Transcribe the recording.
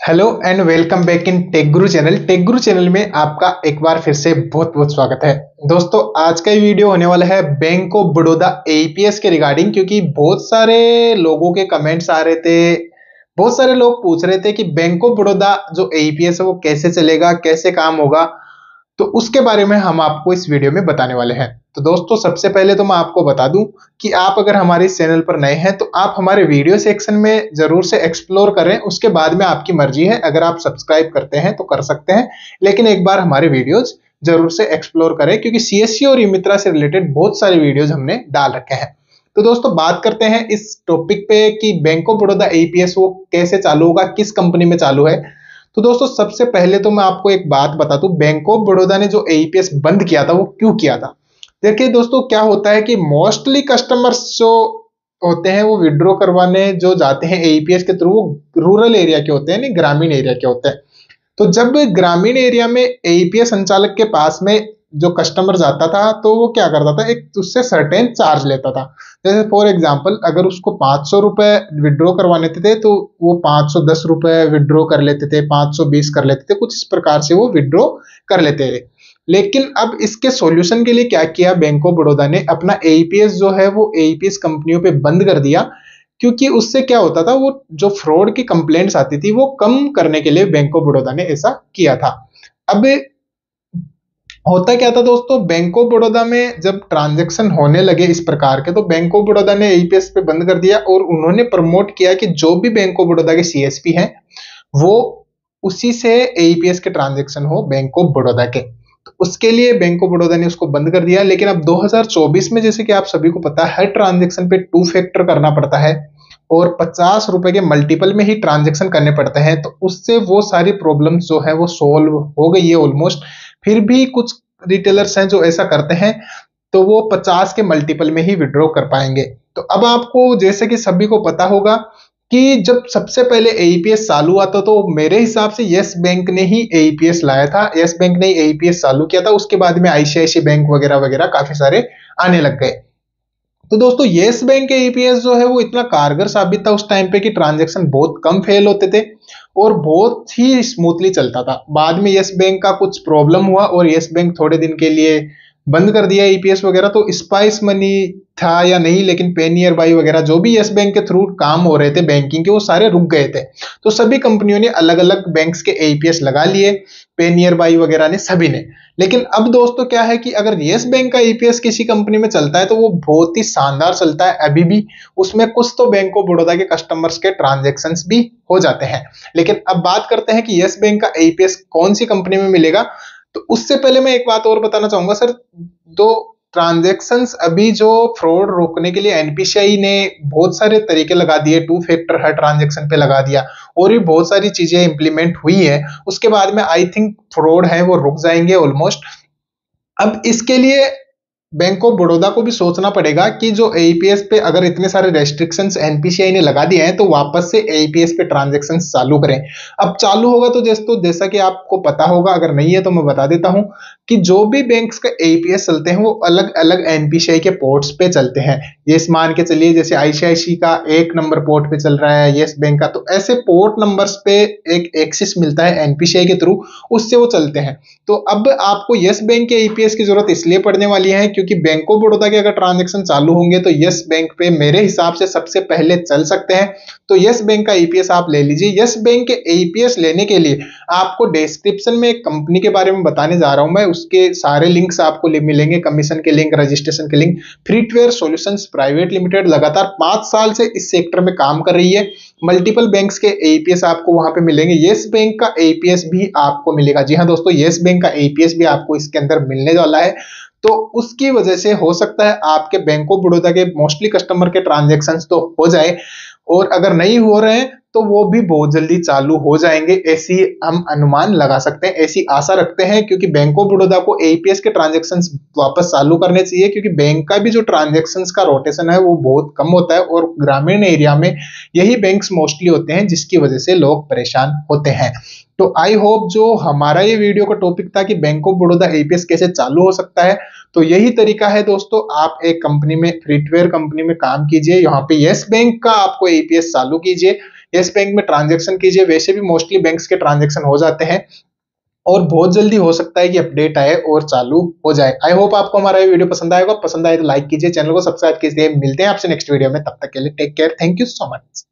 Hello and welcome back in tech guru channel. Tech guru channel में आपका एक बार फिर से बहुत बहुत स्वागत है। दोस्तों, आज का ये वीडियो होने वाला है बैंक ऑफ बड़ौदा एईपीएस के रिगार्डिंग, क्योंकि बहुत सारे लोगों के कमेंट्स आ रहे थे। बहुत सारे लोग पूछ रहे थे कि बैंक ऑफ बड़ौदा जो एईपीएस है वो कैसे चलेगा, कैसे काम होगा। तो उसके बारे में हम आपको इस वीडियो में बताने वाले हैं। तो दोस्तों, सबसे पहले तो मैं आपको बता दूं कि आप अगर हमारे इस चैनल पर नए हैं तो आप हमारे वीडियो सेक्शन में जरूर से एक्सप्लोर करें। उसके बाद में आपकी मर्जी है, अगर आप सब्सक्राइब करते हैं तो कर सकते हैं, लेकिन एक बार हमारे वीडियोज जरूर से एक्सप्लोर करें, क्योंकि सीएससी और ईमित्रा से रिलेटेड बहुत सारे वीडियोज हमने डाल रखे हैं। तो दोस्तों, बात करते हैं इस टॉपिक पे कि बैंक ऑफ बड़ौदा एईपीएस वो कैसे चालू होगा, किस कंपनी में चालू है। तो दोस्तों, सबसे पहले तो मैं आपको एक बात बता दूं, बैंक ऑफ बड़ौदा ने जो एईपीएस बंद किया था वो क्यों किया था। देखिए दोस्तों, क्या होता है कि मोस्टली कस्टमर्स जो होते हैं वो विड्रॉ करवाने जो जाते हैं एईपीएस के थ्रू, वो रूरल एरिया के होते हैं, नहीं ग्रामीण एरिया के होते हैं। तो जब ग्रामीण एरिया में एईपीएस संचालक के पास में जो कस्टमर जाता था तो वो क्या करता था, एक उससे सर्टेन चार्ज लेता था। जैसे फॉर एग्जांपल, अगर उसको 500 रुपए विड्रॉ करवाने थे तो वो 510 रुपए विड्रॉ कर लेते थे, 520 कर लेते थे, कुछ इस प्रकार से वो विड्रॉ कर लेते थे। लेकिन अब इसके सॉल्यूशन के लिए क्या किया बैंक ऑफ बड़ौदा ने, अपना एईपीएस जो है वो एईपीएस कंपनियों पे बंद कर दिया। क्योंकि उससे क्या होता था, वो जो फ्रॉड की कंप्लेंट्स आती थी वो कम करने के लिए बैंक ऑफ बड़ौदा ने ऐसा किया था। अब होता क्या था दोस्तों, बैंक ऑफ बड़ौदा में जब ट्रांजैक्शन होने लगे इस प्रकार के, तो बैंक ऑफ बड़ौदा ने एईपीएस पे बंद कर दिया और उन्होंने प्रमोट किया कि जो भी बैंक ऑफ बड़ौदा के सीएसपी हैं वो उसी से एईपीएस के ट्रांजैक्शन हो बैंक ऑफ बड़ौदा के। तो उसके लिए बैंक ऑफ बड़ौदा ने उसको बंद कर दिया। लेकिन अब 2024 में, जैसे कि आप सभी को पता है, हर ट्रांजैक्शन पे 2 फैक्टर करना पड़ता है और 50 रुपए के मल्टीपल में ही ट्रांजैक्शन करने पड़ते हैं। तो उससे वो सारी प्रॉब्लम्स जो है वो सोल्व हो गई है ऑलमोस्ट। फिर भी कुछ रिटेलर्स हैं जो ऐसा करते हैं, तो वो 50 के मल्टीपल में ही विड्रॉ कर पाएंगे। तो अब आपको, जैसे कि सभी को पता होगा, कि जब सबसे पहले एईपीएस चालू हुआ था तो मेरे हिसाब से यस बैंक ने ही एईपीएस लाया था, यस बैंक ने एईपीएस चालू किया था। उसके बाद में आईसीआईसी बैंक वगैरह वगैरह काफी सारे आने लग गए। तो दोस्तों, यस बैंक के एईपीएस जो है वो इतना कारगर साबित था उस टाइम पे कि ट्रांजैक्शन बहुत कम फेल होते थे और बहुत ही स्मूथली चलता था। बाद में यस बैंक का कुछ प्रॉब्लम हुआ और यस बैंक थोड़े दिन के लिए बंद कर दिया ईपीएस वगैरह। तो स्पाइस मनी था या नहीं, लेकिन पे नियर बाई वगैरह जो भी यस बैंक के थ्रू काम हो रहे थे बैंकिंग के, वो सारे रुक गए थे। तो सभी कंपनियों ने अलग अलग बैंक्स के एईपीएस लगा लिए, पे नियर बाई वगैरह ने, सभी ने। लेकिन अब दोस्तों क्या है कि अगर यस बैंक का ईपीएस किसी कंपनी में चलता है तो वो बहुत ही शानदार चलता है अभी भी। उसमें कुछ तो बैंक ऑफ बड़ौदा के कस्टमर्स के ट्रांजेक्शन्स भी हो जाते हैं। लेकिन अब बात करते हैं कि यस बैंक का एईपीएस कौन सी कंपनी में मिलेगा। तो उससे पहले मैं एक बात और बताना चाहूंगा सर। दो ट्रांजैक्शंस अभी जो फ्रॉड रोकने के लिए एनपीसीआई ने बहुत सारे तरीके लगा दिए, 2 फैक्टर हर ट्रांजैक्शन पे लगा दिया और भी बहुत सारी चीजें इंप्लीमेंट हुई है। उसके बाद में आई थिंक फ्रॉड है वो रुक जाएंगे ऑलमोस्ट। अब इसके लिए बैंक ऑफ बड़ौदा को भी सोचना पड़ेगा कि जो एईपीएस पे अगर इतने सारे रेस्ट्रिक्शंस एनपीसीआई ने लगा दिए हैं तो वापस से एईपीएस पे ट्रांजैक्शंस चालू करें। अब चालू होगा तो जैसा कि आपको पता होगा, अगर नहीं है तो मैं बता देता हूं कि जो भी बैंक्स का एईपीएस चलते हैं वो अलग अलग एनपीसीआई के पोर्ट्स पे चलते हैं। ये मान के चलिए, जैसे आईसीआईसी का 1 नंबर पोर्ट पे चल रहा है यस बैंक का, तो ऐसे पोर्ट नंबर्स पे एक एक्सेस मिलता है एनपीसीआई के थ्रू, उससे वो चलते हैं। तो अब आपको यस बैंक के एईपीएस की जरूरत इसलिए पड़ने वाली है क्योंकि बैंक ऑफ बड़ौदा के अगर ट्रांजैक्शन चालू होंगे तो यस बैंक पे मेरे हिसाब से सबसे पहले चल सकते हैं। तो यस बैंक का एईपीएस आप ले लीजिए। यस बैंक के एईपीएस लेने के लिए आपको डिस्क्रिप्शन में एक कंपनी के बारे में बताने जा रहा हूं मैं, उसके सारे लिंक्स आपको मिलेंगे, कमीशन के लिंक, रजिस्ट्रेशन के लिंक। फ्रीटवेयर सॉल्यूशंस प्राइवेट लिमिटेड लगातार 5 साल से इस सेक्टर में काम कर रही है। मल्टीपल बैंक्स के एईपीएस आपको वहां पे मिलेंगे, यस बैंक का एईपीएस भी आपको मिलेगा। जी हाँ दोस्तों, यस बैंक का एईपीएस भी आपको इसके अंदर मिलने वाला है। तो उसकी वजह से हो सकता है आपके बैंक ऑफ बड़ौदा के मोस्टली कस्टमर के ट्रांजैक्शंस तो हो जाए, और अगर नहीं हो रहे हैं तो वो भी बहुत जल्दी चालू हो जाएंगे, ऐसी हम अनुमान लगा सकते हैं, ऐसी आशा रखते हैं। क्योंकि बैंक ऑफ बड़ौदा को एईपीएस के ट्रांजैक्शंस वापस चालू करने चाहिए, क्योंकि बैंक का भी जो ट्रांजैक्शंस का रोटेशन है वो बहुत कम होता है और ग्रामीण एरिया में यही बैंक्स मोस्टली होते हैं, जिसकी वजह से लोग परेशान होते हैं। तो आई होप जो हमारा ये वीडियो का टॉपिक था कि बैंक ऑफ बड़ौदा एईपीएस कैसे चालू हो सकता है, तो यही तरीका है दोस्तों। आप एक कंपनी में, फ्रीटवेयर कंपनी में काम कीजिए, यहाँ पे यस बैंक का आपको एईपीएस चालू कीजिए। यस बैंक में ट्रांजेक्शन कीजिए। वैसे भी मोस्टली बैंक्स के ट्रांजेक्शन हो जाते हैं और बहुत जल्दी हो सकता है कि अपडेट आए और चालू हो जाए। आई होप आपको हमारा ये वीडियो पसंद आएगा। पसंद आए तो लाइक कीजिए, चैनल को सब्सक्राइब कीजिए। मिलते हैं आपसे नेक्स्ट वीडियो में, तब तक के लिए take care, thank you so much.